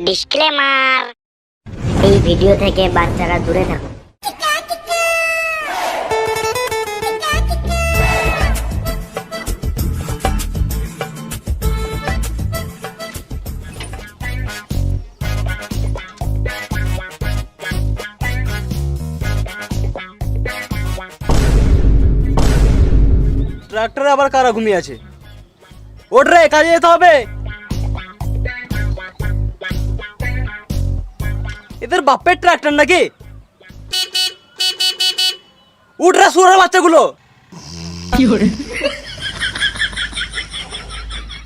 Disclaimer, এই video থেকে বাচ্চারা দূরে থাকুন। ট্রাক্টরে আবার কারা ঘুমিয়ে আছে? ওঠ রে, কাজে যেতে হবে। এদের বাপের ট্রাক্টর নাকি? উঠ রে শুয়োরের বাচ্চাগুলো।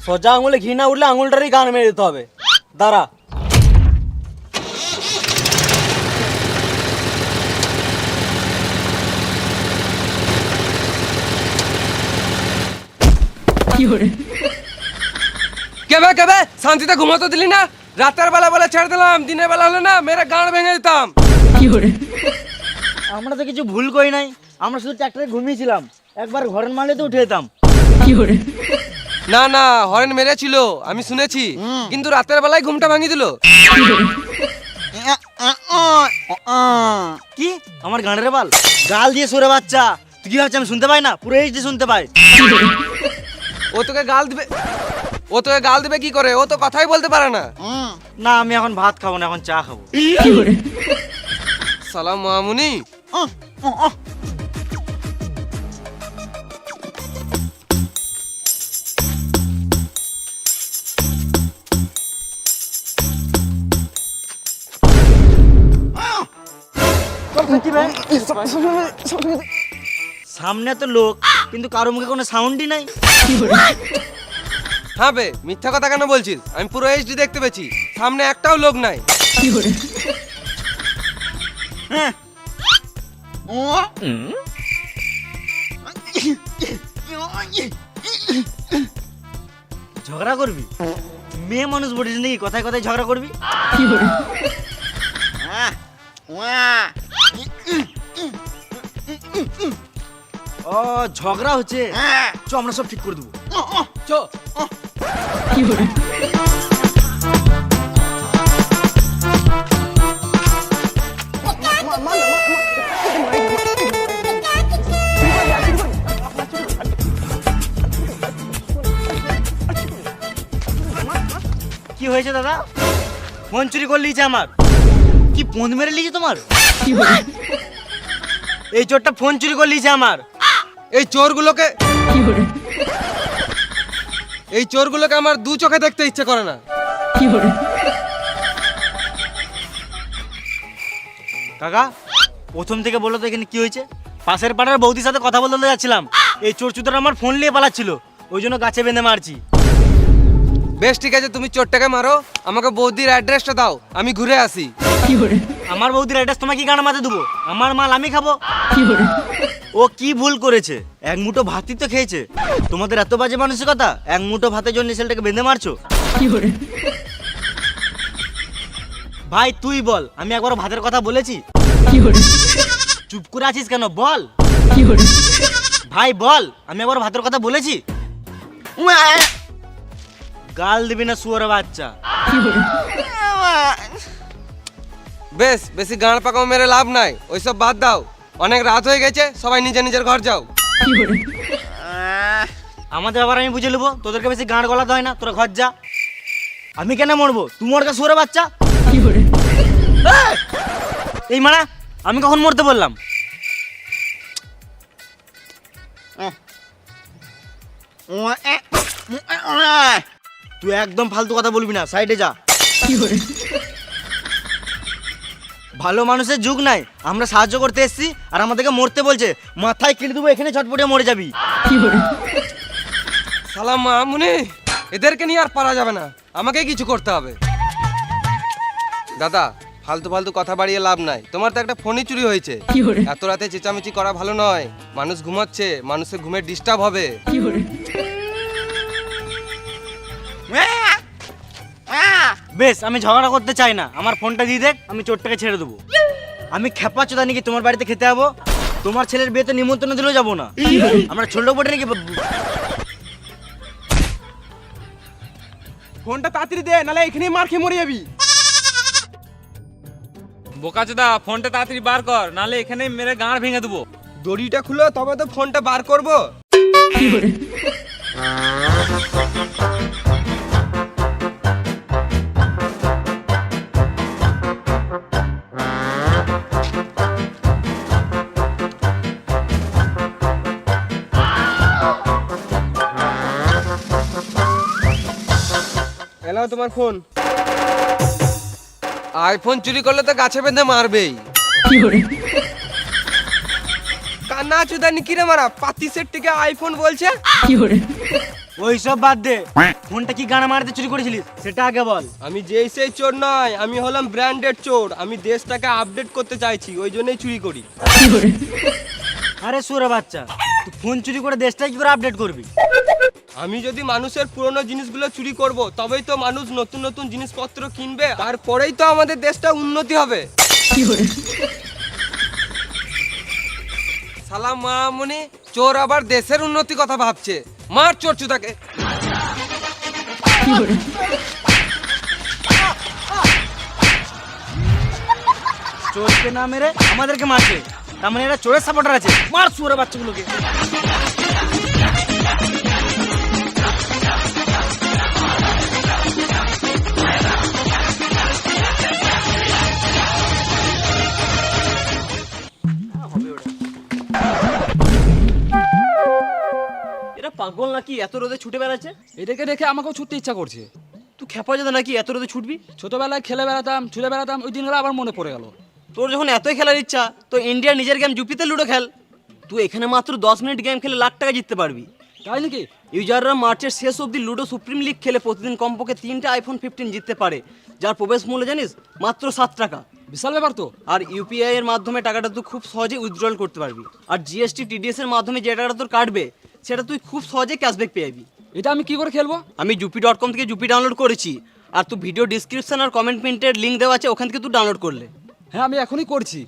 সোজা আঙুলে ঘি না উঠলে আঙুলটারই গান মেরে দিতে হবে। দাঁড়া। কেবে শান্তিতে ঘুমাতে দিলি না? রাতের বেলা বলে ছেড়ে দিলাম, দিনের বেলা হলে না মেরে গাঁড় ভেঙে দিতাম। আমরা তো কিছু ভুল করি নাই, আমরা শুধু ট্রাক্টরে ঘুমিয়েছিলাম। একবার ঘরের মালে তো উঠে যেতাম। না না, হরেন মেরেছিল আমি শুনেছি, কিন্তু রাতের বেলায় ঘুমটা ভাঙিয়ে দিল। কি আমার গাঁড়ের বাল গাল দিয়ে সরে বাচ্চা? তুই কি ভাবছিস আমি শুনতে পাই না? পুরো এইচডি শুনতে পাই। ও তোকে গাল দিবে কি করে? ও তো কথাই বলতে পারে না। না, আমি এখন ভাত খাবো না, এখন চা খাবো। সালাম মামুনি। সামনে তো লোক, কিন্তু কারো মুখে কোনো সাউন্ডই নাই। হ্যাঁ বে, মিথ্যা কথা কেন বলছিস? আমি পুরো এইচডি দেখতে পেয়েছি, সামনে একটাও লোক নাই। ঝগড়া করবি? মেয়ে মানুষ বলিস নাকি কথায় কথায় ঝগড়া করবি? ও ঝগড়া হচ্ছে, চ আমরা সব ঠিক করে দেবো। চ। কি হয়েছে দাদা? ফোন চুরি করে লিয়েছে আমার। কি ফোন মেরে লিয়েছে তোমার? এই চোরটা ফোন চুরি করে লিয়েছে আমার। এই চোরগুলোকে আমার দু চোখে দেখতে ইচ্ছে করে না। কাকা, প্রথম থেকে বলো তো এখানে কি হয়েছে? পাশের পাড়ার বৌদির সাথে কথা বলতে যাচ্ছিলাম, এই চোর চুদারা আমার ফোন নিয়ে পালাচ্ছিল, ওই জন্য গাছে বেঁধে মারছি। বেশ ঠিক আছে, তুমি চোরটাকে মারো, আমাকে বৌদির অ্যাড্রেসটা দাও, আমি ঘুরে আসি। আমার বৌদির অ্যাড্রেস তোমাকে কি গানা মাথায় দেবো? আমার মাল আমি খাবো। ও কি ভুল করেছে? এক মুঠো ভাতই তো খেয়েছে। তোমাদের এত বাজে মানসিকতা, এক মুঠো ভাতের জন্য ছেলেটাকে বেঁধে মারছো। ভাই তুই বল, আমি একবার ভাতের কথা বলেছি? চুপ করে আছিস কেন? বল ভাই বল, আমি একবার ভাতের কথা বলেছি? গাল দিবি না শুয়োরের বাচ্চা। বেশ, বেশি গাঁড় পাকাও মেরে লাভ নাই, ওইসব বাদ দাও। অনেক রাত হয়ে গেছে, সবাই নিজের নিজের ঘর যাও। আমাদের আবার আমি বুঝে নেবো, তোদেরকে বেশি গাঁড় গলাতে হয় না, তোরা ঘর যা। আমি কেন মরবো? তুই মরকা শুয়োরের বাচ্চা। এই মানা, আমি কখন মরতে বললাম? তুই একদম ফালতু কথা বলবি না, সাইডে যা। ভালো মানুষের যুগ নাই, আমরা সাহায্য করতে এসেছি আর আমাদেরকে মরতে বলছে। মাথায় কেটে দেবো, এখানে ছটপটে মরে যাবি। সালাম মামুনি, এদেরকে নিয়ে আর পারা যাবে না, আমাকে কিছু করতে হবে। দাদা, ফালতু ফালতু কথা বাড়িয়ে লাভ নাই, তোমার তো একটা ফোনই চুরি হয়েছে। এত রাতে চেঁচামেচি করা ভালো নয়, মানুষ ঘুমাচ্ছে, মানুষের ঘুমের ডিস্টার্ব হবে। বেশ, আমি ঝগড়া করতে চাই না, আমার ফোনটা দিয়ে দেখ, আমি চোরটাকে ছেড়ে দেবো। আমি খেপা চোদা নাকি তোমার বাড়িতে খেতে যাবো? তোমার ছেলের বিয়েতে নিমন্ত্রণ দিলেও যাবো না। আমরা ছোট বটে নাকি? ফোনটা তাড়াতাড়ি দে, নালে এখানেই মার খেয়ে মরে যাবি। বোকাচোদা ফোনটা তাড়াতাড়ি বার কর, নালে এখানে মেরে গাঁড় ভেঙে দেবো। দড়িটা খুলো তবে তো ফোনটা বার করবো। এলাও তোমার ফোন। আইফোন চুরি করলে তো গাছে বেঁধে মারবেই। কান্না চুদানি কিরে মারা, পাতি সেট থেকে আইফোন বলছে। ওই সব বাদ দে, ফোনটা কি গানা মারতে চুরি করেছিলিস সেটা আগে বল। আমি যেই সেই চোর নয়, আমি হলাম ব্র্যান্ডেড চোর। আমি দেশটাকে আপডেট করতে চাইছি, ওই জন্যই চুরি করি। আরে সুরা বাচ্চা, তুই ফোন চুরি করে দেশটা কি করে আপডেট করবি? আমি যদি মানুষের পুরনো জিনিসগুলো চুরি করব, তবেই তো মানুষ নতুন নতুন জিনিসপত্র কিনবে, তারপরেই তো আমাদের দেশটা উন্নতি হবে। সালাম মামনি, চোর আবার দেশের উন্নতি কথা ভাবছে। মার চোর চুদাকে। চোরকে না মেরে আমাদেরকে মারছে, তার মানে এরা চোরের সাপোর্টার আছে। মার সুরা বাচ্চাগুলোকে। এরা পাগল নাকি এত রোদে ছুটে বেড়াচ্ছে? এটাকে দেখে আমাকেও ছুটতে ইচ্ছা করছে। তুই খেপা যেত নাকি এত রোদে ছুটবি? ছোটবেলায় খেলে বেড়াতাম, ছুটে বেড়াতাম, ওই দিনগুলো আবার মনে পড়ে গেল। তোর যখন এতই খেলার ইচ্ছা, তো ইন্ডিয়ার নিজের গেম জুপিতে লুডো খেল। তুই এখানে মাত্র 10 মিনিট গেম খেলে লাখ টাকা জিততে পারবি। তাই নাকি? ইউজাররা মার্চের শেষ অবধি লুডো সুপ্রিম লিগ খেলে প্রতিদিন কমপক্ষে 3টে আইফোন 15 জিততে পারে, যার প্রবেশ মূল্য জানিস মাত্র 7 টাকা। বিশাল ব্যাপার তো। আর ইউপিআই এর মাধ্যমে টাকাটা তুই খুব সহজে উইথড্রল করতে পারবি। আর জিএসটি টিডিএস এর মাধ্যমে যে টাকাটা তোর কাটবে, সেটা তুই খুব সহজে ক্যাশব্যাক পেয়ে যাবি। এটা আমি কি করে খেলবো? আমি জুপি.com থেকে জুপি ডাউনলোড করেছি, আর তুই ভিডিও ডিসক্রিপশন আর কমেন্ট প্রিন্টের লিঙ্ক দেওয়া আছে, ওখান থেকে তুই ডাউনলোড করলে। হ্যাঁ, আমি এখনই করছি।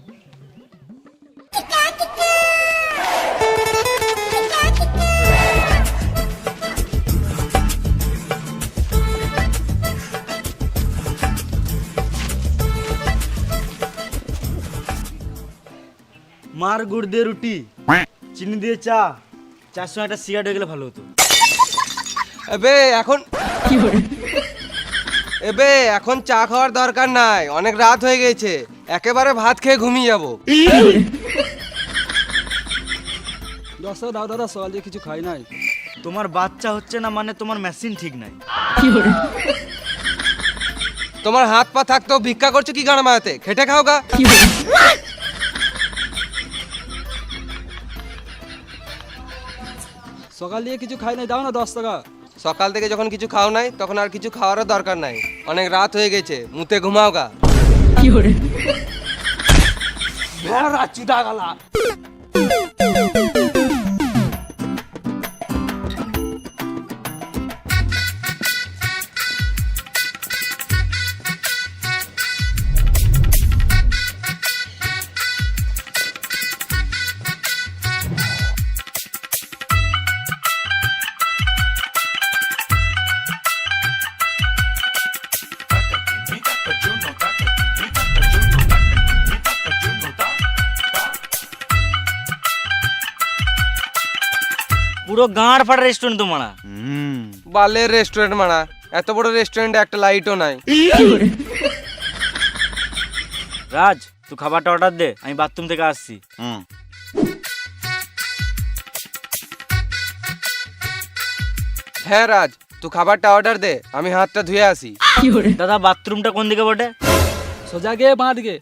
মার গুড় দিয়ে রুটি, চিনি দিয়ে চা, চার সঙ্গে একটা সিগারেট হয়ে গেলে ভালো হতো। এখন চা খাওয়ার দরকার নাই, অনেক রাত হয়ে গেছে। একেবারে ভাত খেয়ে ঘুমিয়ে যাবো। 10 টাকা দাও দাদা, সকাল দিয়ে কিছু খাই নাই। তোমার বাচ্চা হচ্ছে না মানে তোমার মেশিন ঠিক নাই। তোমার হাত পা থাকতো, ভিক্ষা করছো কি গানা মারাতে? খেটে খাও গা। সকাল দিয়ে কিছু খাই নাই, দাও না 10 টাকা। সকাল থেকে যখন কিছু খাও নাই, তখন আর কিছু খাওয়ারও দরকার নাই। অনেক রাত হয়ে গেছে, মুতে ঘুমাও গা। পুরো গাঁড় ফাটা রেস্টুরেন্ট তো মারা। বালের রেস্টুরেন্ট মারা, এত বড় রেস্টুরেন্টে একটা লাইটও নাই। রাজ, তুই খাবারটা অর্ডার দে, আমি বাথরুম থেকে আসছি। হ্যাঁ রাজ, তুই খাবারটা অর্ডার দে, আমি হাতটা ধুয়ে আসি। দাদা, বাথরুমটা কোন দিকে বটে? সোজা গিয়ে বাঁ দিকে।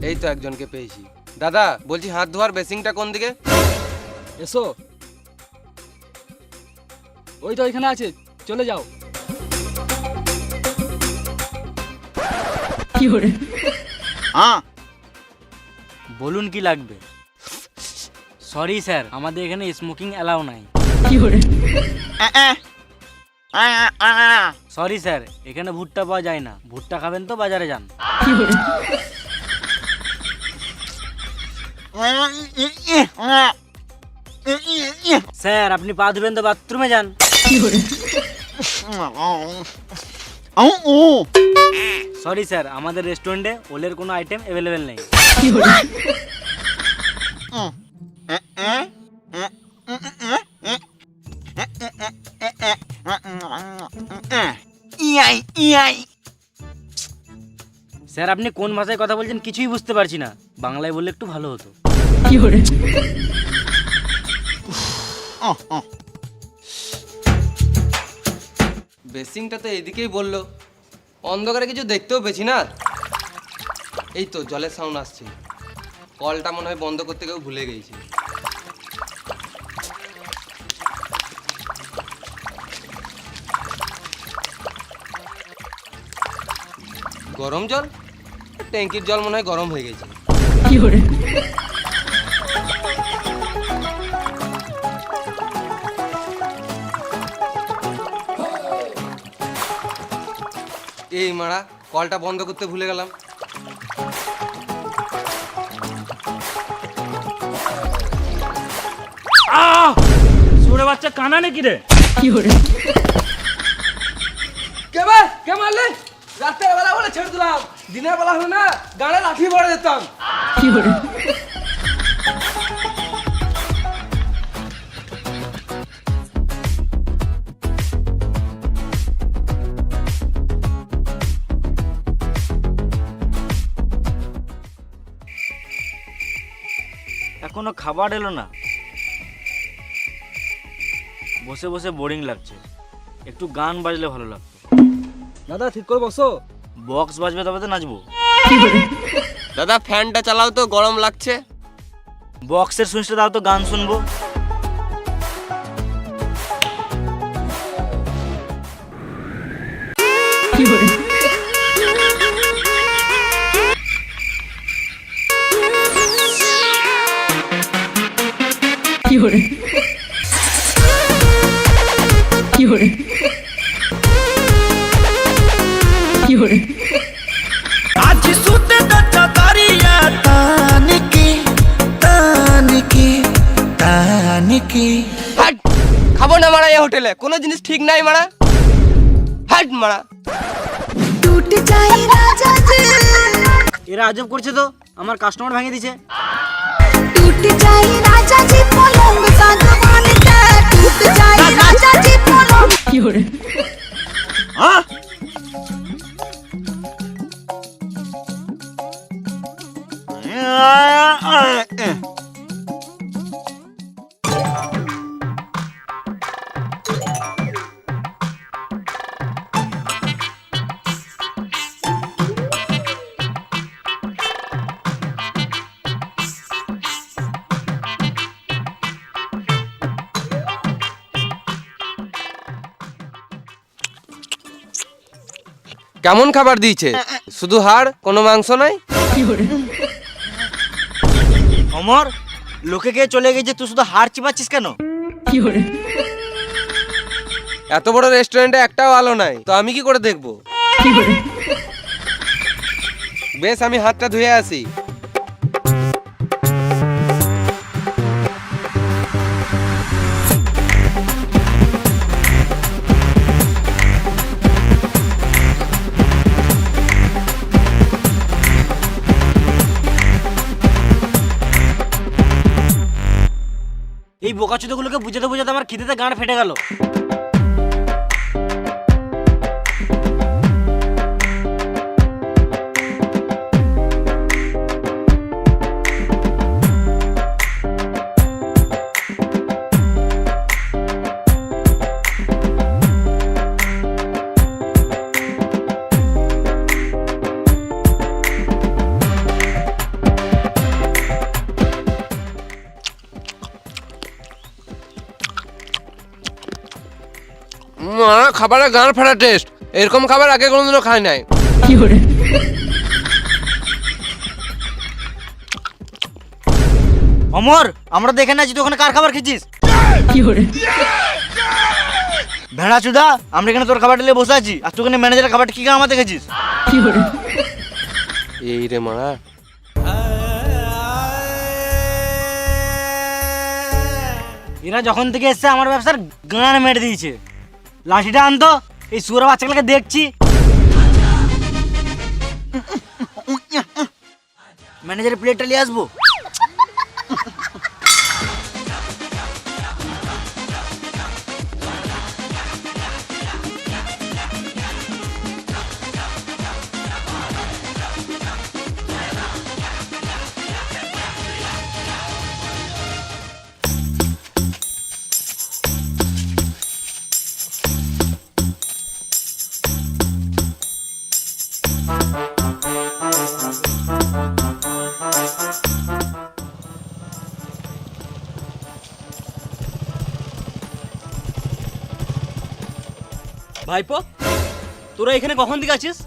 এই তো একজনকে পেয়েছি। দাদা বলছি, হাত ধোয়ার বেসিংটা কোন দিকে? এসো, ওই তো এখানে আছে, চলে যাও। বলুন কি লাগবে? সরি স্যার, আমাদের এখানে স্মোকিং অ্যালাউ নাই। সরি স্যার, এখানে ভুট্টা পাওয়া যায় না। ভুট্টা খাবেন তো বাজারে যান। স্যার আপনি পা ধুবেন তো বাথরুমে যান। সরি স্যার, আমাদের রেস্টুরেন্টে ওলের কোনো আইটেম অ্যাভেলেবেল নেই। স্যার আপনি কোন ভাষায় কথা বলছেন কিছুই বুঝতে পারছি না, বাংলায় বললে একটু ভালো হতো। বেসিংটা তো এদিকেই বললো, অন্ধকারে কিছু দেখতেও পেছি না। এই তো জলের সাউন্ড আসছে, কলটা মনে হয় বন্ধ করতে গিয়েও ভুলে গেছি। গরম জল, ট্যাঙ্কির জল মনে হয় গরম হয়ে গেছে। এই মারা, কলটা বন্ধ করতে ভুলে গেলাম। সুরে বাচ্চা কানা নাকি রে? কে মারলে? রাতের বেলা বলে ছেড়ে দিলাম, দিনের বেলা হলে না গাড়ে লাঠি ভরে দিতাম। এখনো খাবার এলো না, বসে বসে বোরিং লাগছে, একটু গান বাজলে ভালো লাগতো। দাদা ঠিক করে বসো। বক্স বাজবে তবে তো নাচবো। দাদা ফ্যানটা চালাও তো, গরম লাগছে। বক্সের সুইচটা দাও তো, গান শুনবো। হাট! খাবো না মারা, এই হোটেলে কোনো জিনিস ঠিক নাই মারা। হাট মারা। এরা আজব করছে তো, আমার কাস্টমার ভেঙে দিছে। কেমন খাবার দিয়েছে? শুধু হাড়, কোনো মাংস নাই। অমর, লোকে কে চলে গেছে, তুই শুধু হাড় চিপাচ্ছিস কেন? এত বড় রেস্টুরেন্টে একটাও আলো নাই, তো আমি কি করে দেখবো? বেশ, আমি হাতটা ধুয়ে আসি। এই বোকাচোদাগুলোকে বুঝাতে বুঝাতে আমার খিদেতে গাঁড় ফেটে গেল। খাবারের গান ফাটা টেস্ট, এরকম খাবার আগে কোনোদিনও খাই নাই। অমর, আমরা দেখে না তুই ওখানে কার খাবার খেয়েছিস? ভেড়া চুদা, আমরা এখানে তোর খাবার নিয়ে বসে আছি, আর তুই ওখানে ম্যানেজারের খাবারটা কি আমাদের খেয়েছিস? এই রে মারা। এরা যখন থেকে এসছে আমার ব্যবসার গান মেরে দিয়েছে। লাঠিটা আনতো, এই শুয়োর বাচ্চাগুলোকে দেখছি। ম্যানেজারের প্লেটটা নিয়ে আসবো। ভাইপো, তোরা এখানে কখন থেকে আছিস?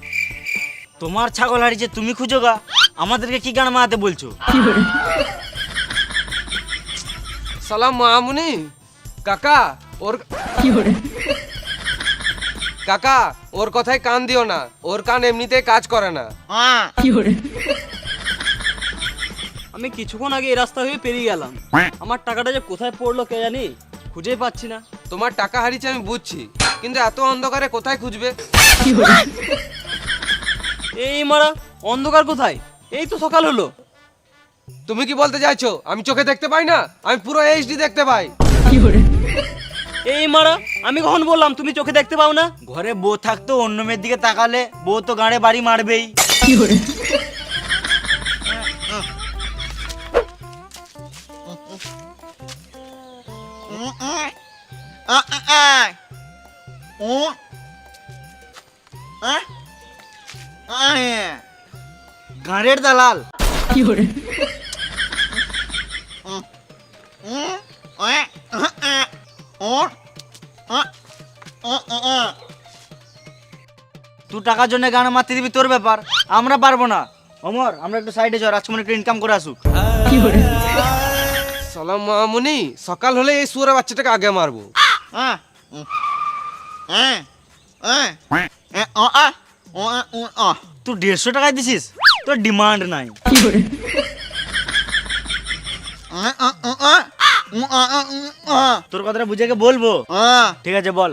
তোমার ছাগল হারিয়েছে, তুমি খুঁজো গা, আমাদেরকে কি গান মারাতে বলছো? সালাম মামুনি। কাকা ওর কাকা ওর কথায় কান দিও না, ওর কান এমনিতেই কাজ করে না। আমি কিছুক্ষণ আগে এই রাস্তা হয়ে পেরিয়ে গেলাম, আমার টাকাটা যে কোথায় পড়লো কে জানি, খুঁজেই পাচ্ছি না। তোমার টাকা হারিয়েছে আমি বুঝছি, কিন্তু এত অন্ধকারে কোথায় খুঁজবে? এই মারা, অন্ধকার কোথায়? এই তো সকাল হলো। তুমি কি বলতে চাইছো আমি চোখে দেখতে পাই না? আমি পুরো এইচডি দেখতে পাই। এই মারা, আমি কখন বললাম তুমি চোখে দেখতে পাও না? ঘরে বউ থাকতো, অন্য মেয়ের দিকে তাকালে বউ তো গাঁড়ে বাড়ি মারবেই। গাঁড়ের দালাল। তুই টাকার জন্য গান মারতে দিবি, তোর ব্যাপার, আমরা পারবো না। অমর, আমরা একটু সাইডে যাও, রাজকুমার একটু ইনকাম করে আসুক। সালাম মামুনি, সকাল হলে এই শুয়োরে বাচ্চাটাকে আগে মারবো। তুই 150 টাকায় দিছিস, তোর ডিমান্ড নাই। তোর কথাটা বুঝে বলবো? ঠিক আছে বল।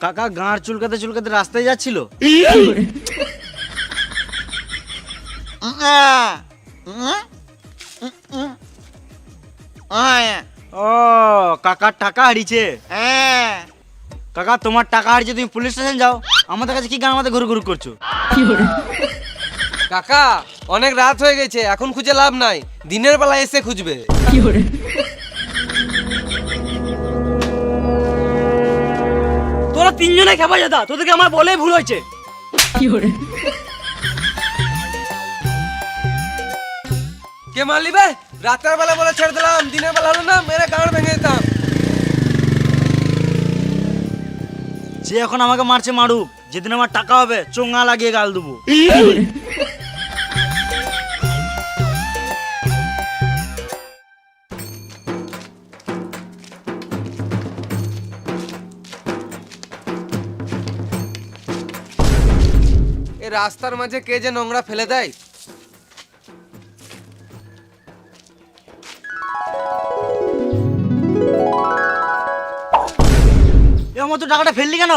কাকা গাঁর চুলকাতে চুলকাতে রাস্তায় যাচ্ছিল। ও, কাকার টাকা হারিয়েছে। কাকা তোমার টাকা হারিয়েছে, তুমি পুলিশ স্টেশন যাও, আমাদের কাছে কি গান আমাদের ঘুরু ঘুরু করছো? কাকা অনেক রাত হয়ে গেছে, এখন খুঁজে লাভ নাই, দিনের বেলা এসে খুঁজবে। তোরা তিনজনে খেপা যেতা, তোদেরকে আমার বলেই ভুল হয়েছে। কে মারলি বে? রাতের বেলা বলে ছেড়ে দিলাম, দিনের বেলা হলো না মেরে গাঁড় ভেঙে দিতাম। যে এখন আমাকে মারছে মারুক, যেদিন আমার টাকা হবে চোঙা লাগিয়ে গাল দেবো। এই রাস্তার মাঝে কে যে নোংরা ফেলে দেয়। আমার তো টাকাটা ফেললি কেন?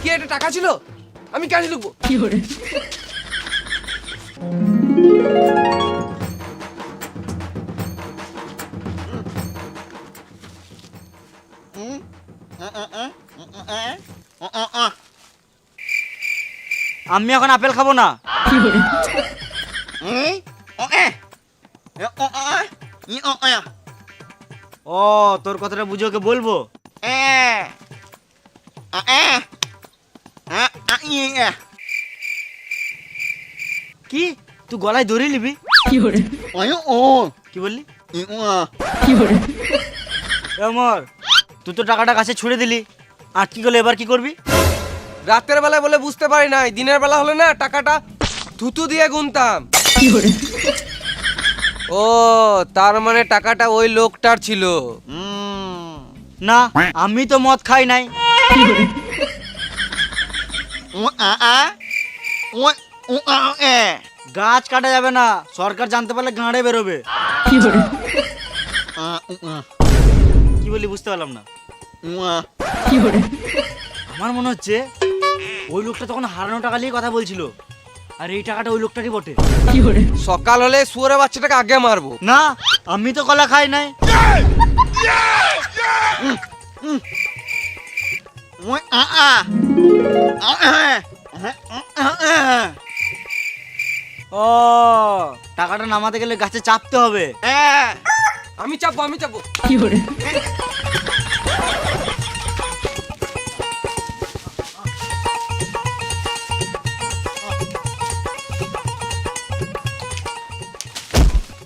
কি এটা টাকা ছিল? আমি কেন লুকবো? আমি এখন আপেল খাবো না। ও, তোর কথাটা বুঝে ওকে বলবো। কি তুই গলায় দড়ি নিবি? কি বললি? অমর, তুই তো টাকাটা কাছে ছুড়ে দিলি, আর কি করলে এবার কি করবি? রাতের বেলা বলে বুঝতে পারি নাই, দিনের বেলা হলে না টাকাটা থুতু দিয়ে গুনতাম। ও, তার মানে টাকাটা ওই লোকটার ছিল। না, আমি তো মদ খাই নাই। গাছ কাটা যাবে না, সরকার জানতে পারলে গাঁড়ে বেরোবে। কি বলি বুঝতে পারলাম না। আমার মনে হচ্ছে ওই লোকটা তখন হারানো টাকা নিয়ে কথা বলছিল, আর এই টাকাটা ওই লোকটারই বটে। সকাল হলে শুয়োরের বাচ্চাটাকে আগে মারবো। না, আমি তো কলা খাই নাই। ও, টাকাটা নামাতে গেলে গাছে চাপতে হবে। আমি চাপবো, আমি চাপবো।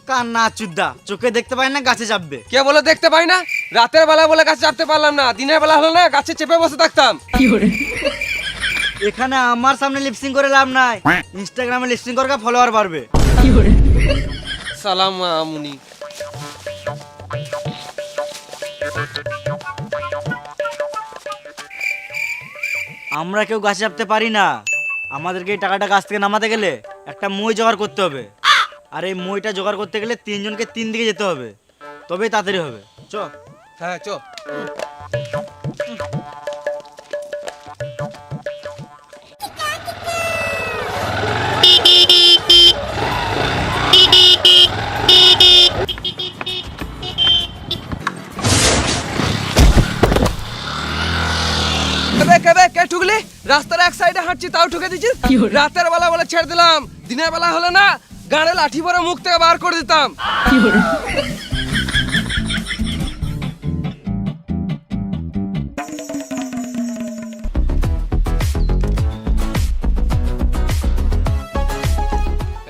কান্না চুদ্দা, চোখে দেখতে পাই না গাছে চাপবে। কে বলে দেখতে পাই না? রাতের বেলা বলে গাছে চাপতে পারলাম না, দিনের বেলা হলো না গাছে চেপে বসে থাকতাম। এখানে আমার সামনে লিপসিং করে লাভ নাই, ইনস্টাগ্রামে লিপসিং করে ফলোয়ার বাড়বে। সালাম আমুনি। আমরা কেউ গাছে চাপতে পারি না, আমাদেরকে এই টাকাটা গাছ থেকে নামাতে গেলে একটা মই জোগাড় করতে হবে, আর এই মইটা জোগাড় করতে গেলে তিনজনকে তিন দিকে যেতে হবে, তবেই তাড়াতাড়ি হবে। চ। হ্যাঁ চ। কে ঠুকলি? রাস্তার এক সাইডে হাঁটছি তাও ঠুকে দিচ্ছিস। রাতের বেলা বলে ছেড়ে দিলাম, দিনের বেলা হলে না গাড়ে লাঠি ভরে মুখ থেকে বার করে দিতাম।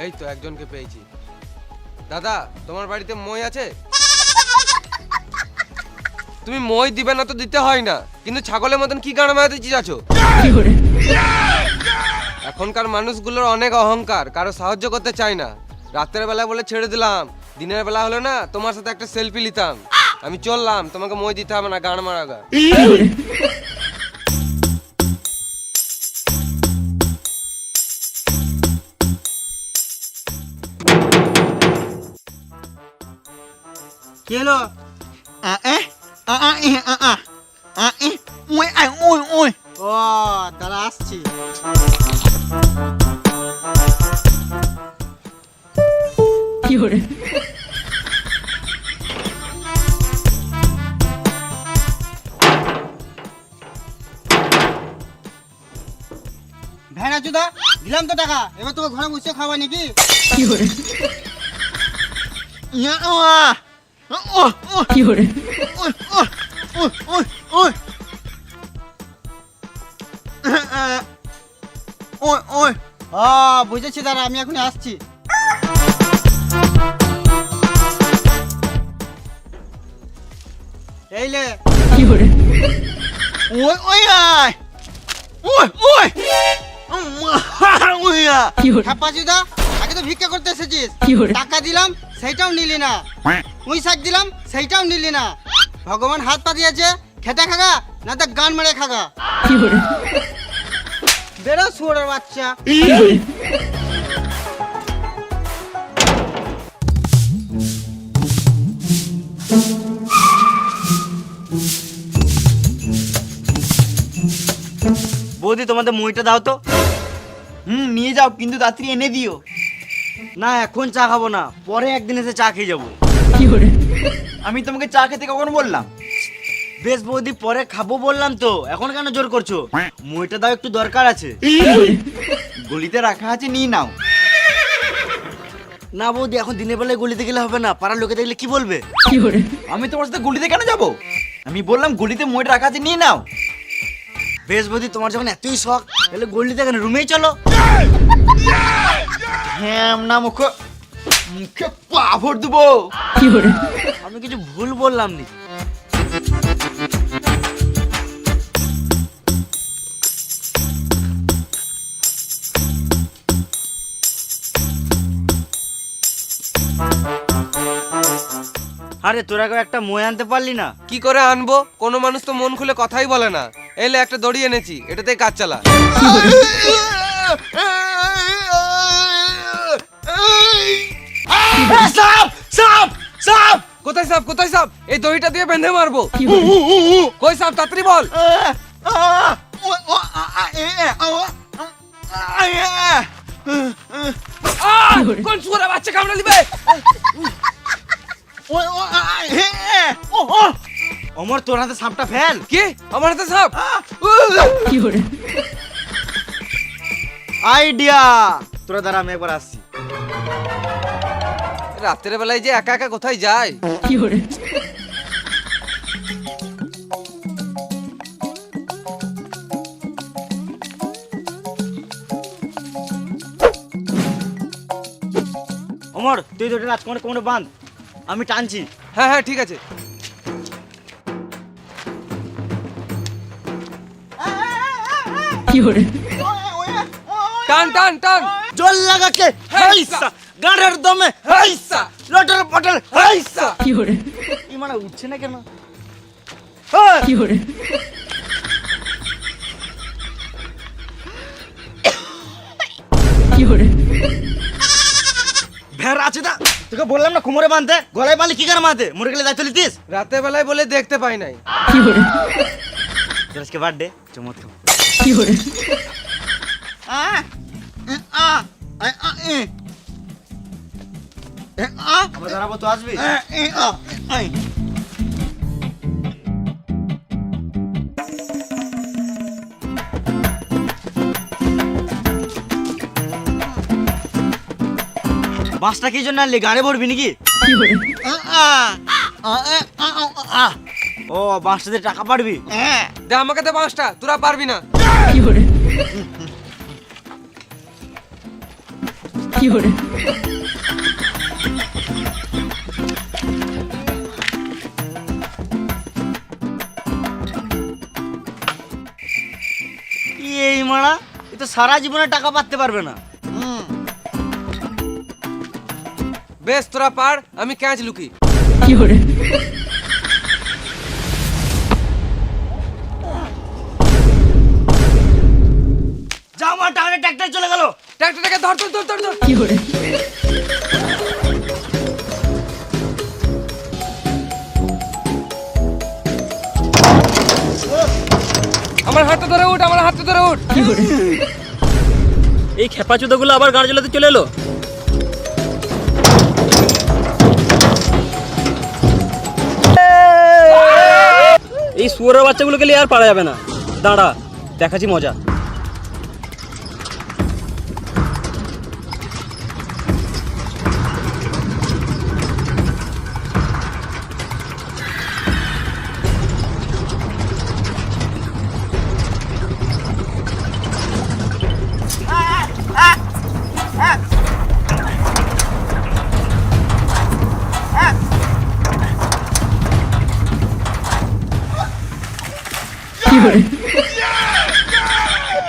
এই তো একজনকে পেয়েছি। দাদা, তোমার বাড়িতে মই আছে? তুমি মই দিবে না তো দিতে হয় না, কিন্তু ছাগলের মতন কি গান মারাতে চাচ্ছো? এখনকার মানুষগুলোর অনেক অহংকার, কারো সাহায্য করতে চায় না। রাতের বেলা বলে ছেড়ে দিলাম, দিনের বেলা হলে না তোমার সাথে একটা সেলফি নিতাম। আমি চললাম, তোমাকে মই দিতে হবে না, গান মারাগা। কি হলো? ও দাঁড়া, আসছি। ভেড়া চুদা, দিলাম তো টাকা, এবার তোকে ঘরে বসে খাওয়া নাকি? বুঝেছি, দাঁড়া আমি এখন আসছি। এইলে আগে তো ভিক্ষা করতে এসেছিস, টাকা দিলাম সেইটাও নিলি না, পুঁই শাক দিলাম সেইটাও নিলি না। ভগবান হাত পা দিয়েছে, খেতে খাগা না তো গান মেরে খাগা। বেরো শুয়োরের বাচ্চা। বৌদি, তোমাদের মুইটা দাও তো। নিয়ে যাও, কিন্তু রাত্রি এনে দিও। না, এখন চা খাবো না, পরে একদিন এসে চা খেয়ে যাবো। আমি তোমাকে চা খেতে কখন বললাম? বেশ বৌদি, পরে খাবো বললাম তো, এখন কেন জোর করছো? মুইটা দাও, একটু দরকার আছে। গলিতে রাখা আছে, নিয়ে নাও। না বৌদি, এখন দিনের বেলায় গলিতে গেলে হবে না, পাড়ার লোকে দেখলে কি বলবে? আমি তোমার সাথে গলিতে কেন যাব? আমি বললাম গলিতে মইটা রাখা আছে, নিয়ে নাও। বেশ বৌদি, তোমার যখন এতই শখ, তাহলে গলিতে কেন, রুমেই চলো। হ্যাঁ না, মুখে মুখে পাভর দেবো। আমি কিছু ভুল বললাম নি? আরে তোরা কেউ একটা মই আনতে পারলি না? কি করে আনবো? কোনো মানুষ তো মন খুলে কথাই বলে না। এলে একটা দড়ি এনেছি, এটাতেই কাজ চালা। সাপ সাপ সাপ কোথায় সাপ কোথায় সাপ? এই দড়িটা দিয়ে বেঁধে মারবো। কই সাপ, তাড়াতাড়ি বল। কোন শুয়োরে বাচ্চা কামড়ে দিবে? অমর তোর হাতে সাপটা ফেল। কি আমার হাতে সাপ? আইডিয়া, তোরা দাঁড়া আমি একবার আসছি। রাতের বেলায় যে একা একা কোথায় যায়? অমর তুই তো রাজকুমার কোমরে বাঁধ, আমি টানছি। হ্যাঁ হ্যাঁ ঠিক আছে। টান টান টান। জল লাগাকে হাইসা, গাড়ের দমে হাইসা, লটর পটর হাইসা। কি মানে উঠছে না কেন? ভেড়া আছে না, তোকে বললাম না কোমরে বাঁধতে, গলায় বাঁধলে কি করে বাঁধে? মরে গেলে দায়িত্ব লিতিস? রাতের বেলায় বলে দেখতে পাই নাই। আজকে বার্থডে, চমৎ খাও। আমরা দাঁড়াবো, তো আসবি? বাঁশটা কি জন্য আনলি? গানে ভরবি নাকি? ও বাঁশটা দিয়ে টাকা পারবি? দে আমাকে দে বাঁশটা, তোরা পারবি না। এই মারা, এ তো সারা জীবনে টাকা পাততে পারবে না। বেশ তোরা পার, আমি ক্যাচ লুকি। যা আমার টাকা ট্রাক্টর চলে গেল। ট্রাক্টরটাকে ধর ধর ধর ধর ধর। আমার হাতটা ধরে উঠ, আমার হাতটা ধরে উঠ। এই খেপাচুদাগুলো আবার গাড়ি চালাতে চলে এলো। এই শুয়োরের বাচ্চাগুলোকে নিয়ে আর পারা যাবে না, দাঁড়া দেখাচ্ছি মজা।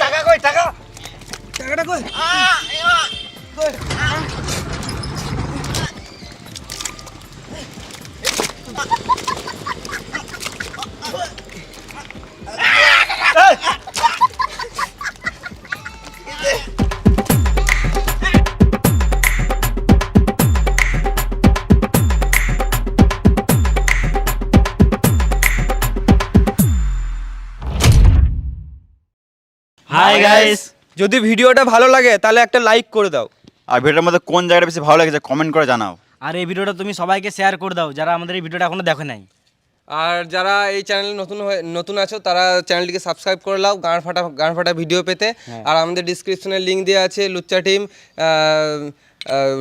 টাকা কই টাকা? টাকাটা কই? হাই গাইস, যদি ভিডিওটা ভালো লাগে তাহলে একটা লাইক করে দাও। আর ভিডিওর মধ্যে কোন জায়গাটা বেশি ভালো লেগেছে কমেন্ট করে জানাও। আর এই ভিডিওটা তুমি সবাইকে শেয়ার করে দাও যারা আমাদের এই ভিডিওটা এখনো দেখে নাই। আর যারা এই চ্যানেলে নতুন আছো তারা চ্যানেলটিকে সাবস্ক্রাইব করে নাও গান ফাটা ভিডিও পেতে। আর আমাদের ডিসক্রিপশনে লিংক দেওয়া আছে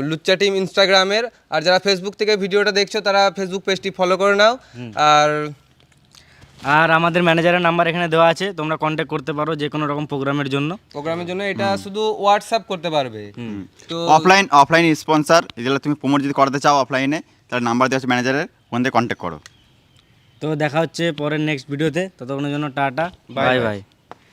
লুচ্চা টিম ইনস্টাগ্রামের। আর যারা ফেসবুক থেকে ভিডিওটা দেখছো তারা ফেসবুক পেজটি ফলো করে নাও। আর আমাদের ম্যানেজারের নাম্বার এখানে দেওয়া আছে, তোমরা কন্ট্যাক্ট করতে পারো যে কোনো রকম প্রোগ্রামের জন্য। এটা শুধু হোয়াটসঅ্যাপ করতে পারবে। তো অফলাইন স্পন্সর যেগুলো তুমি প্রমোট যদি করাতে চাও অফলাইনে, তাহলে নাম্বার দেওয়া আছে ম্যানেজারের, ওখান থেকে কন্ট্যাক্ট করো। তো দেখা হচ্ছে পরের নেক্সট ভিডিওতে, ততক্ষণের জন্য টাটা, বাই বাই।